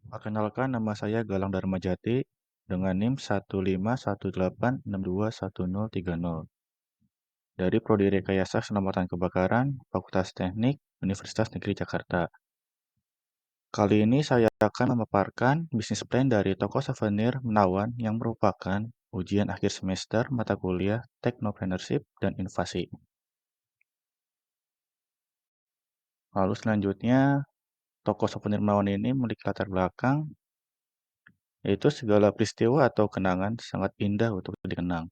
Perkenalkan, nama saya Galang Darmajati dengan NIM 15186211030 dari Prodi Rekayasa Keselamatan Kebakaran, Fakultas Teknik, Universitas Negeri Jakarta. Kali ini saya akan memaparkan bisnis plan dari toko souvenir Menawan yang merupakan ujian akhir semester mata kuliah Technopreneurship dan Inovasi. Lalu selanjutnya, toko souvenir Menawan ini memiliki latar belakang, yaitu segala peristiwa atau kenangan sangat indah untuk dikenang.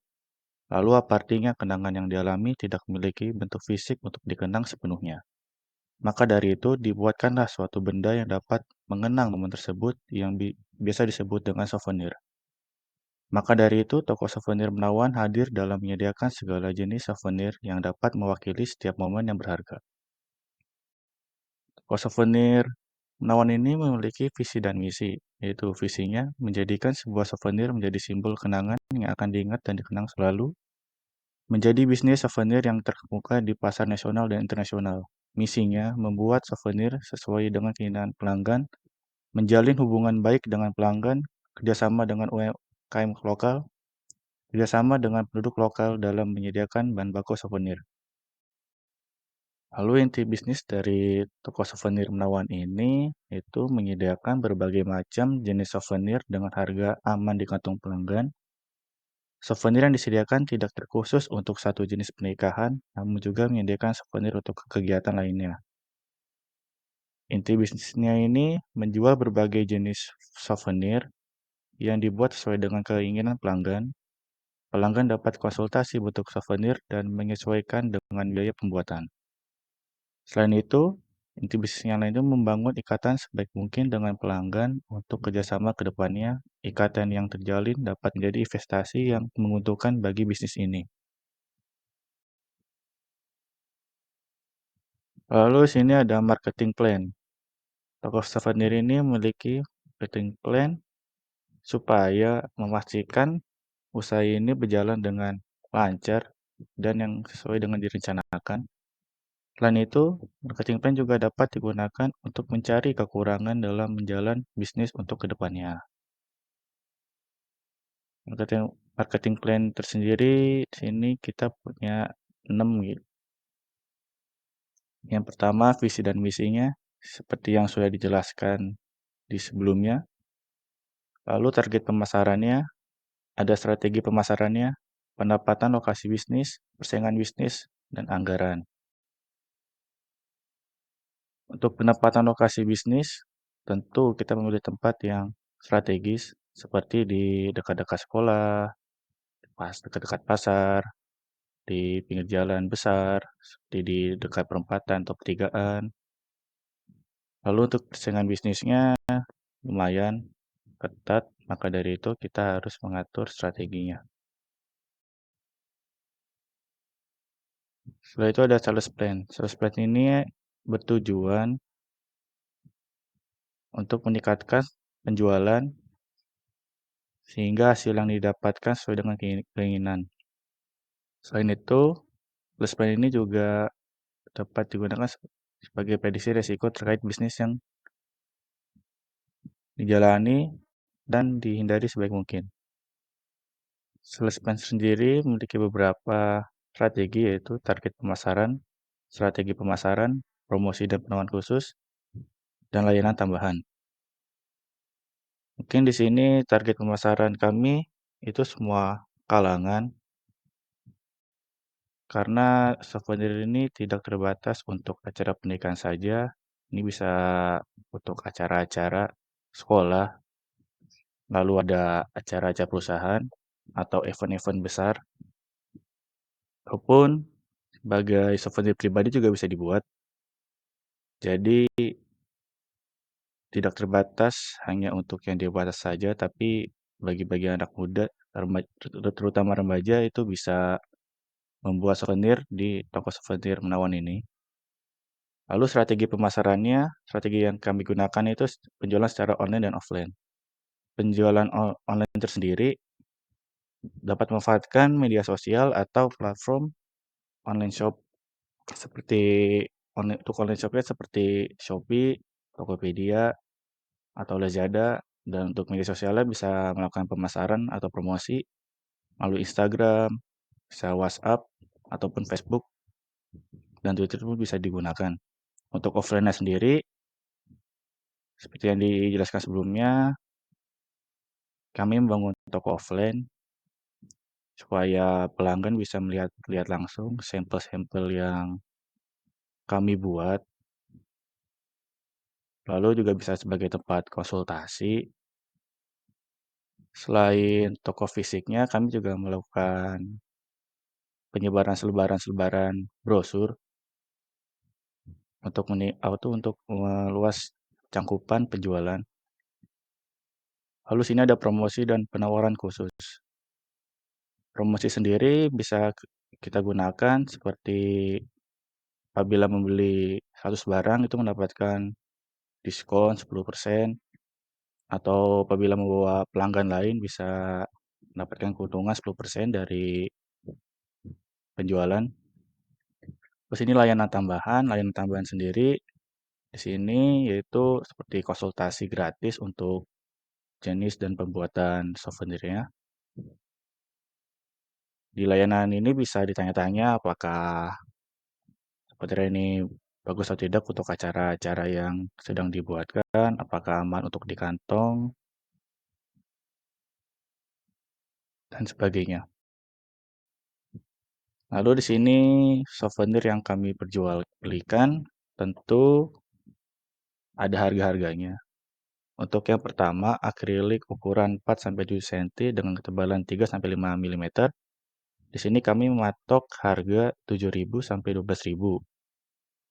Lalu apa artinya kenangan yang dialami tidak memiliki bentuk fisik untuk dikenang sepenuhnya? Maka dari itu dibuatkanlah suatu benda yang dapat mengenang momen tersebut yang biasa disebut dengan souvenir. Maka dari itu toko souvenir Menawan hadir dalam menyediakan segala jenis souvenir yang dapat mewakili setiap momen yang berharga. Toko souvenir Menawan ini memiliki visi dan misi, yaitu visinya menjadikan sebuah souvenir menjadi simbol kenangan yang akan diingat dan dikenang selalu. Menjadi bisnis souvenir yang terkemuka di pasar nasional dan internasional. Misinya membuat souvenir sesuai dengan keinginan pelanggan, menjalin hubungan baik dengan pelanggan, kerjasama dengan UMKM lokal, kerjasama dengan penduduk lokal dalam menyediakan bahan baku souvenir. Lalu inti bisnis dari toko souvenir Menawan ini itu menyediakan berbagai macam jenis souvenir dengan harga aman di kantong pelanggan. Souvenir yang disediakan tidak terkhusus untuk satu jenis pernikahan, namun juga menyediakan souvenir untuk kegiatan lainnya. Inti bisnisnya ini menjual berbagai jenis souvenir yang dibuat sesuai dengan keinginan pelanggan. Pelanggan dapat konsultasi bentuk souvenir dan menyesuaikan dengan biaya pembuatan. Selain itu, inti bisnis yang lain itu membangun ikatan sebaik mungkin dengan pelanggan untuk kerjasama ke depannya. Ikatan yang terjalin dapat menjadi investasi yang menguntungkan bagi bisnis ini. Lalu sini ada marketing plan. Toko souvenir ini memiliki marketing plan supaya memastikan usaha ini berjalan dengan lancar dan yang sesuai dengan direncanakan. Selain itu, marketing plan juga dapat digunakan untuk mencari kekurangan dalam menjalan bisnis untuk kedepannya. Marketing marketing plan tersendiri di sini kita punya 6 gitu. Yang pertama, visi dan misinya seperti yang sudah dijelaskan di sebelumnya. Lalu target pemasarannya, ada strategi pemasarannya, pendapatan lokasi bisnis, persaingan bisnis, dan anggaran. Untuk pendapatan lokasi bisnis, tentu kita memilih tempat yang strategis seperti di dekat-dekat sekolah, pas dekat-dekat pasar, di pinggir jalan besar, seperti di dekat perempatan atau pertigaan. Lalu untuk persaingan bisnisnya lumayan ketat, maka dari itu kita harus mengatur strateginya. Setelah itu ada sales plan. Sales plan ini bertujuan untuk meningkatkan penjualan sehingga hasil yang didapatkan sesuai dengan keinginan. Selain itu, sales plan ini juga dapat digunakan sebagai prediksi risiko terkait bisnis yang dijalani dan dihindari sebaik mungkin. Sales plan sendiri memiliki beberapa strategi yaitu target pemasaran, strategi pemasaran, promosi dan penawaran khusus, dan layanan tambahan. Mungkin di sini target pemasaran kami itu semua kalangan karena souvenir ini tidak terbatas untuk acara pernikahan saja. Ini bisa untuk acara-acara sekolah, lalu ada acara-acara perusahaan atau event-event besar, ataupun sebagai souvenir pribadi juga bisa dibuat. Jadi tidak terbatas hanya untuk yang dewasa saja, tapi bagi anak muda, terutama remaja itu bisa membuat souvenir di toko souvenir Menawan ini. Lalu strategi pemasarannya, strategi yang kami gunakan itu penjualan secara online dan offline. Penjualan online tersendiri dapat memanfaatkan media sosial atau platform online shop seperti untuk online shopnya seperti Shopee, Tokopedia, atau Lazada, dan untuk media sosialnya bisa melakukan pemasaran atau promosi melalui Instagram, bisa WhatsApp, ataupun Facebook, dan Twitter pun bisa digunakan. Untuk offline-nya sendiri, seperti yang dijelaskan sebelumnya, kami membangun toko offline supaya pelanggan bisa melihat lihat langsung sampel-sampel yang kami buat, lalu juga bisa sebagai tempat konsultasi. Selain toko fisiknya, kami juga melakukan penyebaran selebaran-selebaran brosur untuk meluas cangkupan penjualan. Lalu sini ada promosi dan penawaran khusus. Promosi sendiri bisa kita gunakan seperti apabila membeli 100 barang itu mendapatkan diskon 10%, atau apabila membawa pelanggan lain bisa mendapatkan keuntungan 10% dari penjualan. Terus ini layanan tambahan sendiri di sini yaitu seperti konsultasi gratis untuk jenis dan pembuatan souvenirnya. Di layanan ini bisa ditanya-tanya apakah souvenir ini bagus atau tidak untuk acara-acara yang sedang dibuatkan, apakah aman untuk dikantong, dan sebagainya. Lalu di sini souvenir yang kami perjualbelikan tentu ada harga-harganya. Untuk yang pertama, akrilik ukuran 4-7 cm dengan ketebalan 3-5 mm. Di sini kami mematok harga 7.000 sampai 12.000.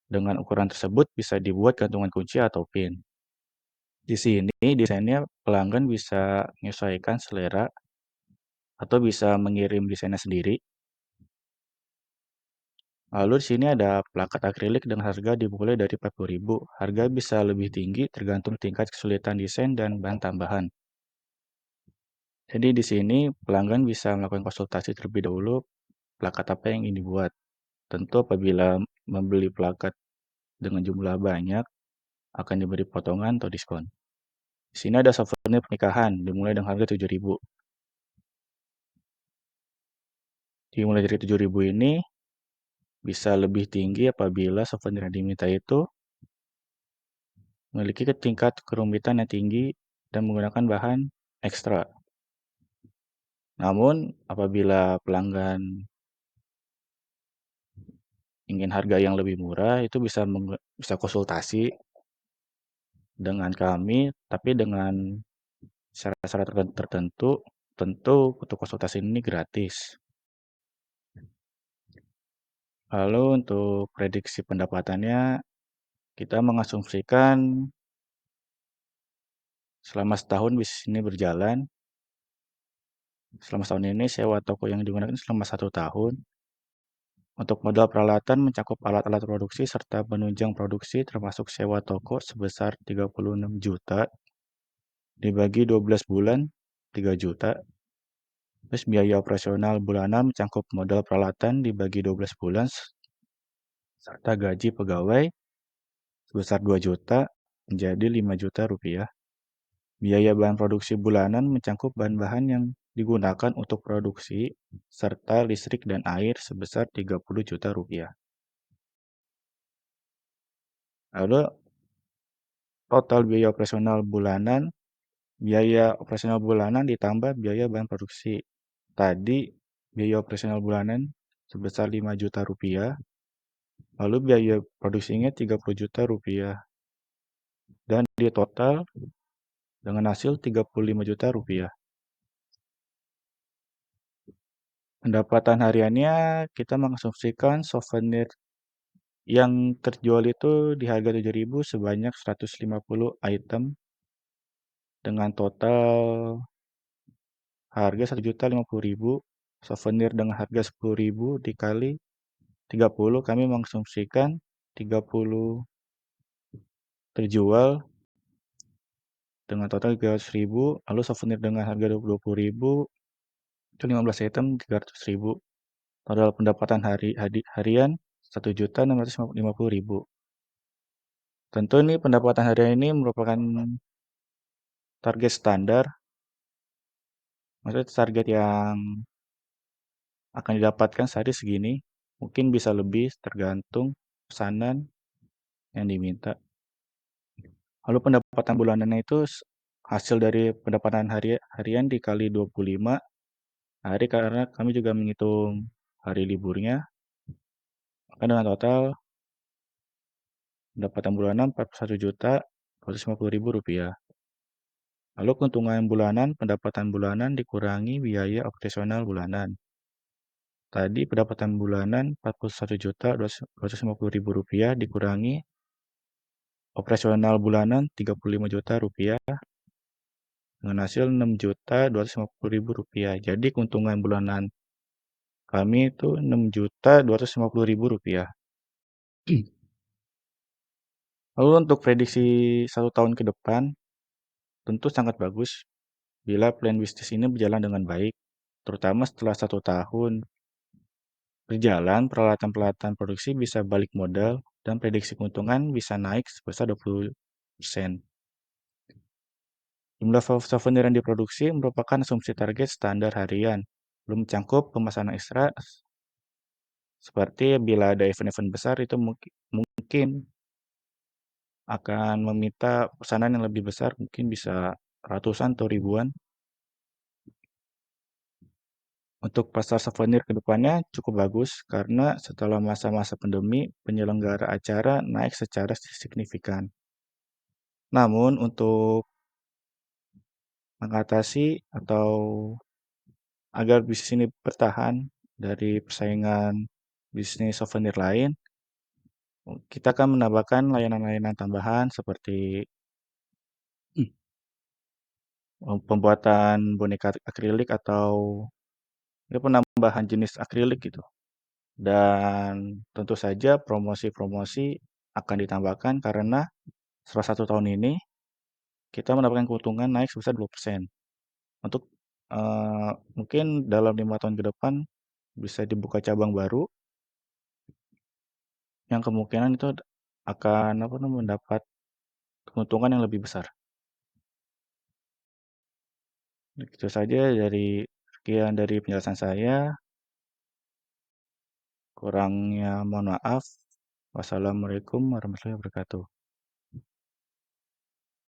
Dengan ukuran tersebut bisa dibuat gantungan kunci atau pin. Di sini desainnya pelanggan bisa menyesuaikan selera atau bisa mengirim desainnya sendiri. Lalu di sini ada plakat akrilik dengan harga dimulai dari 40.000. Harga bisa lebih tinggi tergantung tingkat kesulitan desain dan bahan tambahan. Jadi di sini pelanggan bisa melakukan konsultasi terlebih dahulu plakat apa yang ingin dibuat. Tentu apabila membeli plakat dengan jumlah banyak akan diberi potongan atau diskon. Di sini ada souvenir pernikahan dimulai dengan harga 7.000. Dimulai dari 7.000 ini bisa lebih tinggi apabila souvenir yang diminta itu memiliki tingkat kerumitan yang tinggi dan menggunakan bahan ekstra. Namun, apabila pelanggan ingin harga yang lebih murah, itu bisa konsultasi dengan kami, tapi dengan syarat-syarat tertentu. Tentu untuk konsultasi ini gratis. Lalu untuk prediksi pendapatannya, kita mengasumsikan selama setahun bisnis ini berjalan. Selama setahun ini sewa toko yang digunakan selama 1 tahun. Untuk modal peralatan mencakup alat-alat produksi serta penunjang produksi termasuk sewa toko sebesar 36 juta dibagi 12 bulan 3 juta. Terus biaya operasional bulanan mencakup modal peralatan dibagi 12 bulan serta gaji pegawai sebesar 2 juta menjadi 5 juta rupiah. Biaya bahan produksi bulanan mencakup bahan-bahan yang digunakan untuk produksi serta listrik dan air sebesar 30 juta rupiah. Lalu total biaya operasional bulanan ditambah biaya bahan produksi. Tadi biaya operasional bulanan sebesar 5 juta rupiah, lalu biaya produksinya 30 juta rupiah. Dan di total dengan hasil 35 juta rupiah. Pendapatan hariannya kita mengasumsikan souvenir yang terjual itu di harga 7.000 sebanyak 150 item dengan total harga 1.050.000. Souvenir dengan harga 10.000 dikali 30, kami mengasumsikan 30 terjual dengan total 300.000. Lalu souvenir dengan harga 20.000 itu 15 item 300.000. Total pendapatan harian 1.650.000. Tentu ini pendapatan harian ini merupakan target standar, maksudnya target yang akan didapatkan sehari segini, mungkin bisa lebih tergantung pesanan yang diminta. Lalu pendapatan bulanannya itu hasil dari pendapatan harian dikali 25 hari karena kami juga menghitung hari liburnya, maka dengan total pendapatan bulanan Rp41.250.000. Lalu keuntungan bulanan, pendapatan bulanan dikurangi biaya operasional bulanan. Tadi pendapatan bulanan Rp41.250.000 dikurangi operasional bulanan Rp35.000.000 dengan hasil Rp6.250.000. Jadi keuntungan bulanan kami itu Rp6.250.000. Lalu untuk prediksi 1 tahun ke depan, tentu sangat bagus bila plan bisnis ini berjalan dengan baik, terutama setelah 1 tahun berjalan, peralatan-peralatan produksi bisa balik modal dan prediksi keuntungan bisa naik sebesar 20%. Jumlah souvenir yang diproduksi merupakan asumsi target standar harian, belum mencakup pemesanan ekstra seperti bila ada event-event besar itu mungkin akan meminta pesanan yang lebih besar, mungkin bisa ratusan atau ribuan. Untuk pasar souvenir ke depannya cukup bagus karena setelah masa-masa pandemi, penyelenggara acara naik secara signifikan. Namun untuk mengatasi atau agar bisnis ini bertahan dari persaingan bisnis souvenir lain, kita akan menambahkan layanan-layanan tambahan seperti pembuatan boneka akrilik atau penambahan jenis akrilik gitu. Dan tentu saja promosi-promosi akan ditambahkan karena setelah 1 tahun ini kita mendapatkan keuntungan naik sebesar 20%. Untuk mungkin dalam 5 tahun ke depan bisa dibuka cabang baru yang kemungkinan itu akan mendapat keuntungan yang lebih besar. Itu saja sekian dari penjelasan saya. Kurangnya mohon maaf. Wassalamualaikum warahmatullahi wabarakatuh.